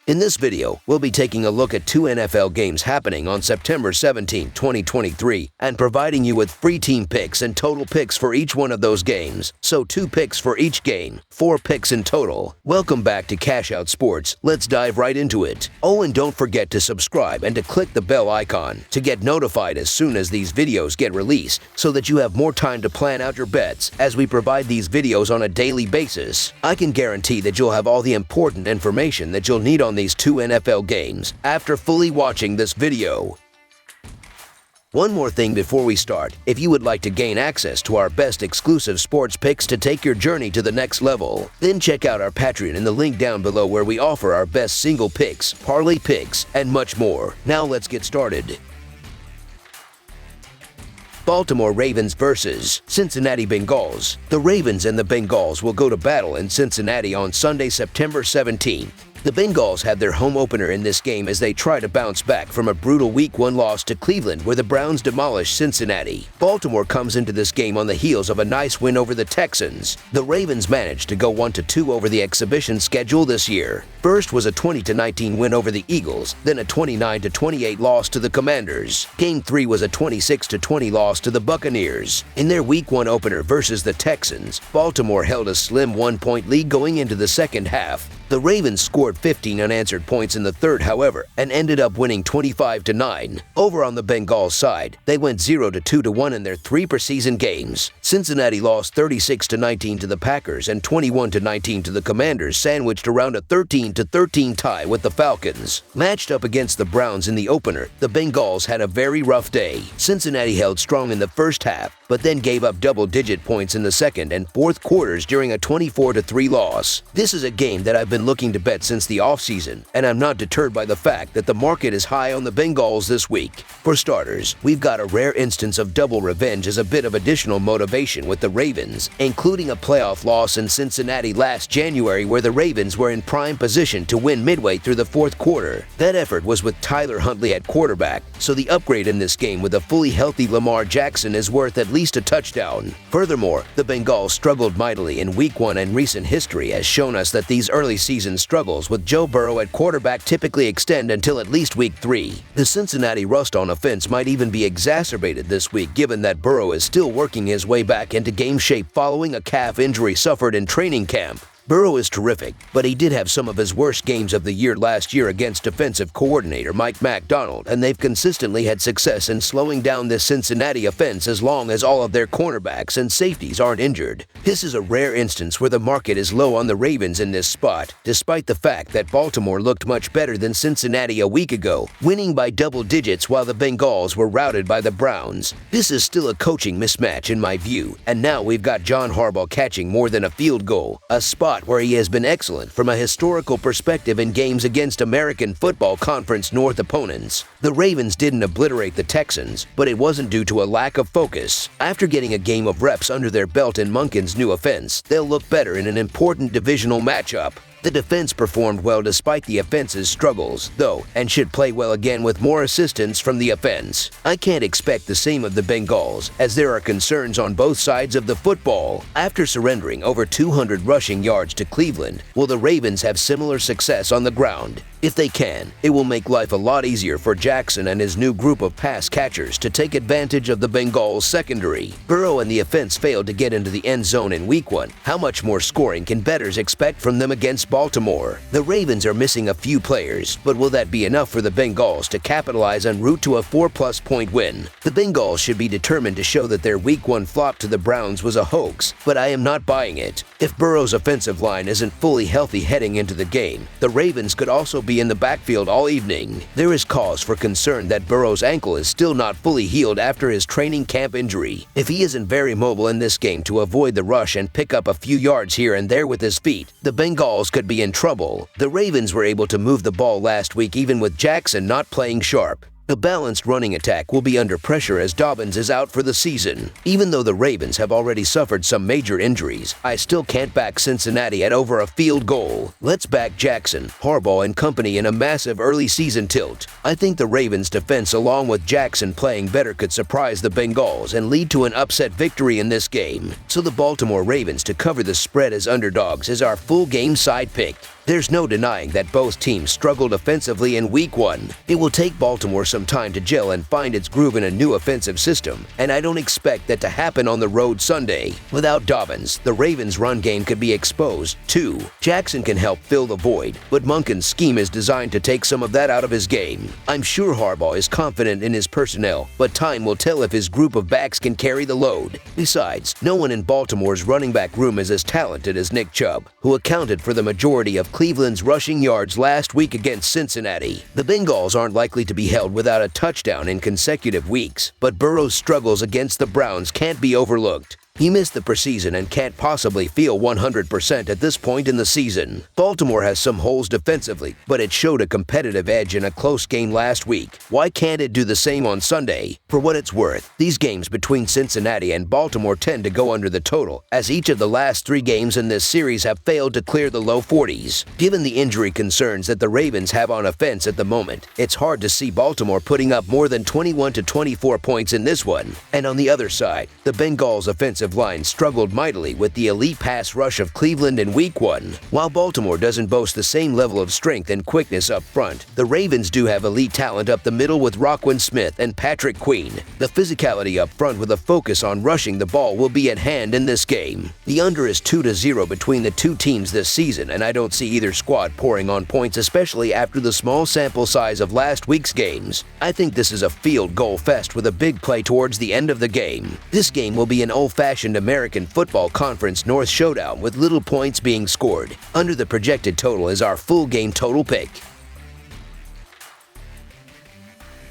In this video, we'll be taking a look at two NFL games happening on September 17, 2023, and providing you with free team picks and total picks for each one of those games. So 2 picks for each game, 4 picks in total. Welcome back to Cash Out Sports. Let's dive right into it. Oh, and don't forget to subscribe and to click the bell icon to get notified as soon as these videos get released, so that you have more time to plan out your bets as we provide these videos on a daily basis. I can guarantee that you'll have all the important information that you'll need on these 2 NFL games after fully watching this video. One more thing before we start. If you would like to gain access to our best exclusive sports picks to take your journey to the next level, then check out our Patreon in the link down below, where we offer our best single picks, parlay picks, and much more. Now let's get started. Baltimore Ravens versus Cincinnati Bengals. The Ravens and the Bengals will go to battle in Cincinnati on Sunday, September 17th. The Bengals have their home opener in this game as they try to bounce back from a brutal Week 1 loss to Cleveland, where the Browns demolished Cincinnati. Baltimore comes into this game on the heels of a nice win over the Texans. The Ravens managed to go 1-2 over the exhibition schedule this year. First was a 20-19 win over the Eagles, then a 29-28 loss to the Commanders. Game 3 was a 26-20 loss to the Buccaneers. In their Week 1 opener versus the Texans, Baltimore held a slim 1-point lead going into the second half. The Ravens scored 15 unanswered points in the third, however, and ended up winning 25-9. Over on the Bengals side, they went 0-2-1 in their 3 preseason games. Cincinnati lost 36-19 to the Packers and 21-19 to the Commanders, sandwiched around a 13-13 tie with the Falcons. Matched up against the Browns in the opener, the Bengals had a very rough day. Cincinnati held strong in the first half, but then gave up double-digit points in the second and fourth quarters during a 24-3 loss. This is a game that I've been looking to bet since the offseason, and I'm not deterred by the fact that the market is high on the Bengals this week. For starters, we've got a rare instance of double revenge as a bit of additional motivation with the Ravens, including a playoff loss in Cincinnati last January, where the Ravens were in prime position to win midway through the fourth quarter. That effort was with Tyler Huntley at quarterback, so the upgrade in this game with a fully healthy Lamar Jackson is worth at least a touchdown. Furthermore, the Bengals struggled mightily in Week 1, and recent history has shown us that these early season struggles with Joe Burrow at quarterback typically extend until at least Week 3. The Cincinnati rust on offense might even be exacerbated this week, given that Burrow is still working his way back into game shape following a calf injury suffered in training camp. Burrow is terrific, but he did have some of his worst games of the year last year against defensive coordinator Mike Macdonald, and they've consistently had success in slowing down this Cincinnati offense as long as all of their cornerbacks and safeties aren't injured. This is a rare instance where the market is low on the Ravens in this spot, despite the fact that Baltimore looked much better than Cincinnati a week ago, winning by double digits while the Bengals were routed by the Browns. This is still a coaching mismatch in my view, and now we've got John Harbaugh catching more than a field goal, a spot where he has been excellent from a historical perspective in games against American Football Conference North opponents. The Ravens didn't obliterate the Texans, but it wasn't due to a lack of focus. After getting a game of reps under their belt in Monken's new offense, they'll look better in an important divisional matchup. The defense performed well despite the offense's struggles, though, and should play well again with more assistance from the offense. I can't expect the same of the Bengals, as there are concerns on both sides of the football. After surrendering over 200 rushing yards to Cleveland, will the Ravens have similar success on the ground? If they can, it will make life a lot easier for Jackson and his new group of pass catchers to take advantage of the Bengals' secondary. Burrow and the offense failed to get into the end zone in Week 1. How much more scoring can bettors expect from them against Baltimore? The Ravens are missing a few players, but will that be enough for the Bengals to capitalize en route to a 4+ point win? The Bengals should be determined to show that their Week 1 flop to the Browns was a hoax, but I am not buying it. If Burrow's offensive line isn't fully healthy heading into the game, the Ravens could also be in the backfield all evening. There is cause for concern that Burrow's ankle is still not fully healed after his training camp injury. If he isn't very mobile in this game to avoid the rush and pick up a few yards here and there with his feet, the Bengals could be in trouble. The Ravens were able to move the ball last week even with Jackson not playing sharp. The balanced running attack will be under pressure as Dobbins is out for the season. Even though the Ravens have already suffered some major injuries, I still can't back Cincinnati at over a field goal. Let's back Jackson, Harbaugh, and company in a massive early season tilt. I think the Ravens' defense, along with Jackson playing better, could surprise the Bengals and lead to an upset victory in this game. So the Baltimore Ravens to cover the spread as underdogs is our full game side pick. There's no denying that both teams struggled offensively in Week 1. It will take Baltimore some time to gel and find its groove in a new offensive system, and I don't expect that to happen on the road Sunday. Without Dobbins, the Ravens' run game could be exposed, too. Jackson can help fill the void, but Monken's scheme is designed to take some of that out of his game. I'm sure Harbaugh is confident in his personnel, but time will tell if his group of backs can carry the load. Besides, no one in Baltimore's running back room is as talented as Nick Chubb, who accounted for the majority of Cleveland's rushing yards last week against Cincinnati. The Bengals aren't likely to be held without a touchdown in consecutive weeks, but Burrow's struggles against the Browns can't be overlooked. He missed the preseason and can't possibly feel 100% at this point in the season. Baltimore has some holes defensively, but it showed a competitive edge in a close game last week. Why can't it do the same on Sunday? For what it's worth, these games between Cincinnati and Baltimore tend to go under the total, as each of the last 3 games in this series have failed to clear the low 40s. Given the injury concerns that the Ravens have on offense at the moment, it's hard to see Baltimore putting up more than 21 to 24 points in this one. And on the other side, the Bengals' offensive line struggled mightily with the elite pass rush of Cleveland in Week 1. While Baltimore doesn't boast the same level of strength and quickness up front, the Ravens do have elite talent up the middle with Roquan Smith and Patrick Queen. The physicality up front with a focus on rushing the ball will be at hand in this game. The under is 2-0 between the two teams this season, and I don't see either squad pouring on points, especially after the small sample size of last week's games. I think this is a field goal fest with a big play towards the end of the game. This game will be an old-fashioned American Football Conference North showdown with little points being scored. Under the projected total is our full game total pick.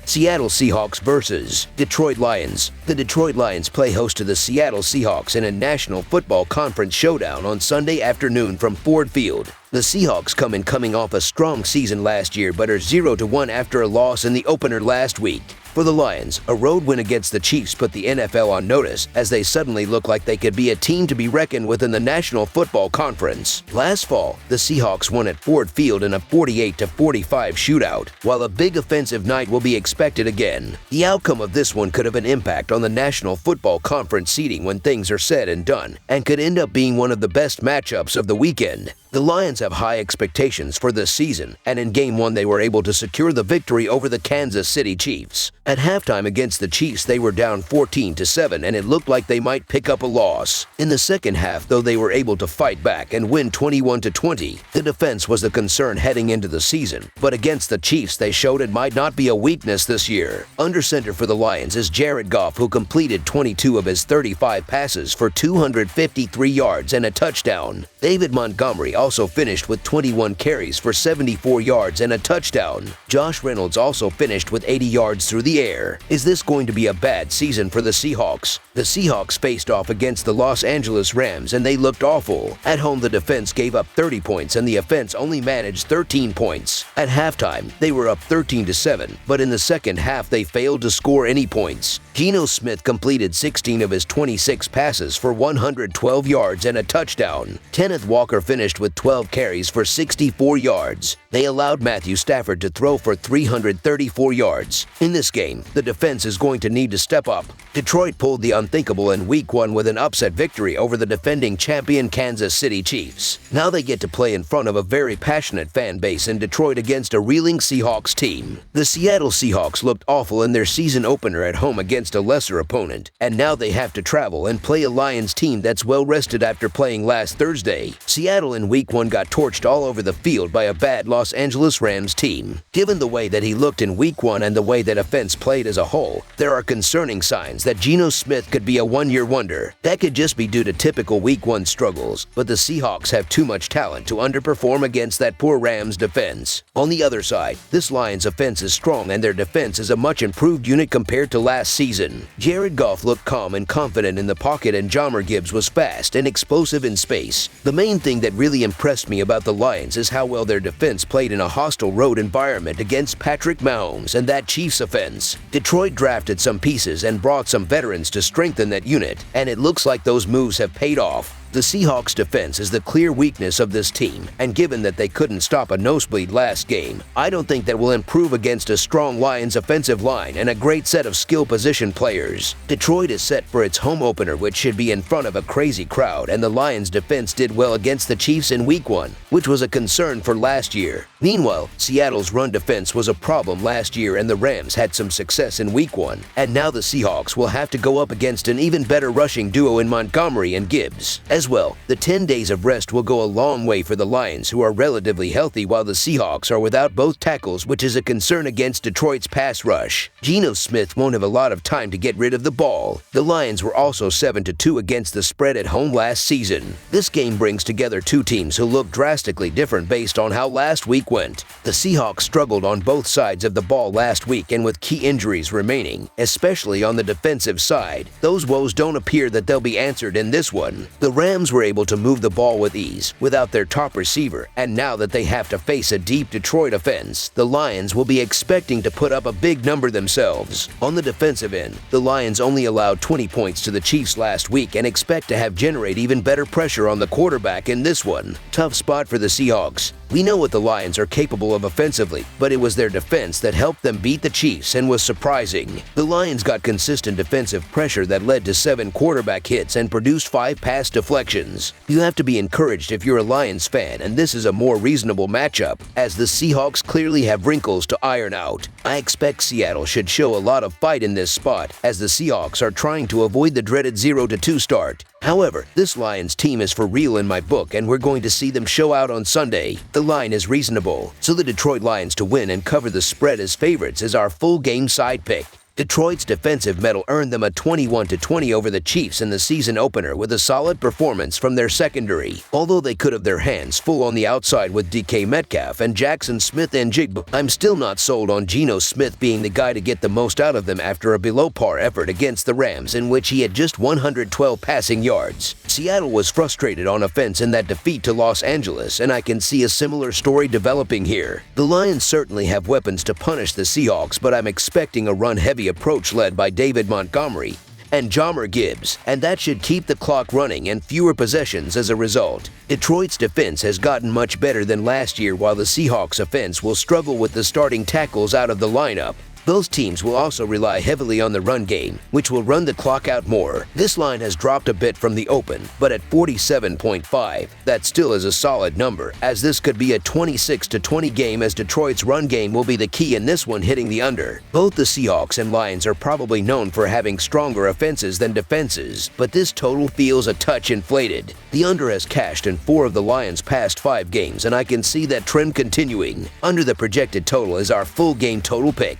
Seattle Seahawks versus Detroit Lions. The Detroit Lions play host to the Seattle Seahawks in a National Football Conference showdown on Sunday afternoon from Ford Field. The Seahawks coming off a strong season last year but are 0-1 after a loss in the opener last week. For the Lions, a road win against the Chiefs put the NFL on notice as they suddenly look like they could be a team to be reckoned with in the National Football Conference. Last fall, the Seahawks won at Ford Field in a 48-45 shootout, while a big offensive night will be expected again. The outcome of this one could have an impact on the National Football Conference seeding when things are said and done, and could end up being one of the best matchups of the weekend. The Lions have high expectations for this season, and in Game 1 they were able to secure the victory over the Kansas City Chiefs. At halftime against the Chiefs, they were down 14-7, and it looked like they might pick up a loss. In the second half, though, they were able to fight back and win 21-20. The defense was the concern heading into the season, but against the Chiefs, they showed it might not be a weakness this year. Under center for the Lions is Jared Goff, who completed 22 of his 35 passes for 253 yards and a touchdown. David Montgomery also finished with 21 carries for 74 yards and a touchdown. Josh Reynolds also finished with 80 yards through the air. Is this going to be a bad season for the Seahawks? The Seahawks faced off against the Los Angeles Rams and they looked awful. At home, the defense gave up 30 points and the offense only managed 13 points. At halftime, they were up 13-7, but in the second half they failed to score any points. Geno Smith completed 16 of his 26 passes for 112 yards and a touchdown. Kenneth Walker finished with 12 carries for 64 yards. They allowed Matthew Stafford to throw for 334 yards. In this game, the defense is going to need to step up. Detroit pulled the unthinkable in Week 1 with an upset victory over the defending champion Kansas City Chiefs. Now they get to play in front of a very passionate fan base in Detroit against a reeling Seahawks team. The Seattle Seahawks looked awful in their season opener at home against a lesser opponent, and now they have to travel and play a Lions team that's well rested after playing last Thursday. Seattle in Week 1 got torched all over the field by a bad Los Angeles Rams team. Given the way that he looked in Week 1 and the way that offense played as a whole, there are concerning signs that Geno Smith could be a one-year wonder. That could just be due to typical Week 1 struggles, but the Seahawks have too much talent to underperform against that poor Rams defense. On the other side, this Lions offense is strong and their defense is a much improved unit compared to last season. Jared Goff looked calm and confident in the pocket and Jahmyr Gibbs was fast and explosive in space. The main thing that really impressed me about the Lions is how well their defense played in a hostile road environment against Patrick Mahomes and that Chiefs offense. Detroit drafted some pieces and brought some veterans to strengthen that unit, and it looks like those moves have paid off. The Seahawks defense is the clear weakness of this team, and given that they couldn't stop a nosebleed last game, I don't think that will improve against a strong Lions offensive line and a great set of skill position players. Detroit is set for its home opener, which should be in front of a crazy crowd, and the Lions defense did well against the Chiefs in Week 1, which was a concern for last year. Meanwhile, Seattle's run defense was a problem last year, and the Rams had some success in Week 1, and now the Seahawks will have to go up against an even better rushing duo in Montgomery and Gibbs. As well, the 10 days of rest will go a long way for the Lions, who are relatively healthy, while the Seahawks are without both tackles, which is a concern against Detroit's pass rush. Geno Smith won't have a lot of time to get rid of the ball. The Lions were also 7-2 against the spread at home last season. This game brings together two teams who look drastically different based on how last week went. The Seahawks struggled on both sides of the ball last week, and with key injuries remaining, especially on the defensive side, those woes don't appear that they'll be answered in this one. The Rams were able to move the ball with ease without their top receiver, and now that they have to face a deep Detroit offense, the Lions will be expecting to put up a big number themselves. On the defensive end, the Lions only allowed 20 points to the Chiefs last week and expect to have generate even better pressure on the quarterback in this one. Tough spot for the Seahawks. We know what the Lions are capable of offensively, but it was their defense that helped them beat the Chiefs and was surprising. The Lions got consistent defensive pressure that led to 7 quarterback hits and produced 5 pass deflections. You have to be encouraged if you're a Lions fan, and this is a more reasonable matchup, as the Seahawks clearly have wrinkles to iron out. I expect Seattle should show a lot of fight in this spot, as the Seahawks are trying to avoid the dreaded 0-2 start. However, this Lions team is for real in my book, and we're going to see them show out on Sunday. The line is reasonable, so the Detroit Lions to win and cover the spread as favorites is our full game side pick. Detroit's defensive mettle earned them a 21-20 over the Chiefs in the season opener with a solid performance from their secondary. Although they could have their hands full on the outside with DK Metcalf and Jackson Smith-Njigba, I'm still not sold on Geno Smith being the guy to get the most out of them after a below-par effort against the Rams in which he had just 112 passing yards. Seattle was frustrated on offense in that defeat to Los Angeles, and I can see a similar story developing here. The Lions certainly have weapons to punish the Seahawks, but I'm expecting a run-heavy approach led by David Montgomery and Jahmyr Gibbs, and that should keep the clock running and fewer possessions as a result. Detroit's defense has gotten much better than last year, while the Seahawks offense will struggle with the starting tackles out of the lineup. Both teams will also rely heavily on the run game, which will run the clock out more. This line has dropped a bit from the open, but at 47.5, that still is a solid number, as this could be a 26-20 game, as Detroit's run game will be the key in this one, hitting the under. Both the Seahawks and Lions are probably known for having stronger offenses than defenses, but this total feels a touch inflated. The under has cashed in 4 of the Lions' past 5 games, and I can see that trend continuing. Under the projected total is our full game total pick.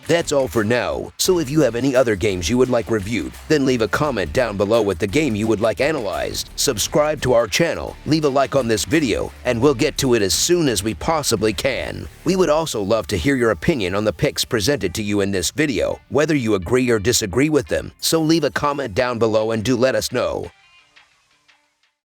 That's all for now, so if you have any other games you would like reviewed, then leave a comment down below with the game you would like analyzed. Subscribe to our channel, leave a like on this video, and we'll get to it as soon as we possibly can. We would also love to hear your opinion on the picks presented to you in this video, whether you agree or disagree with them, so leave a comment down below and do let us know.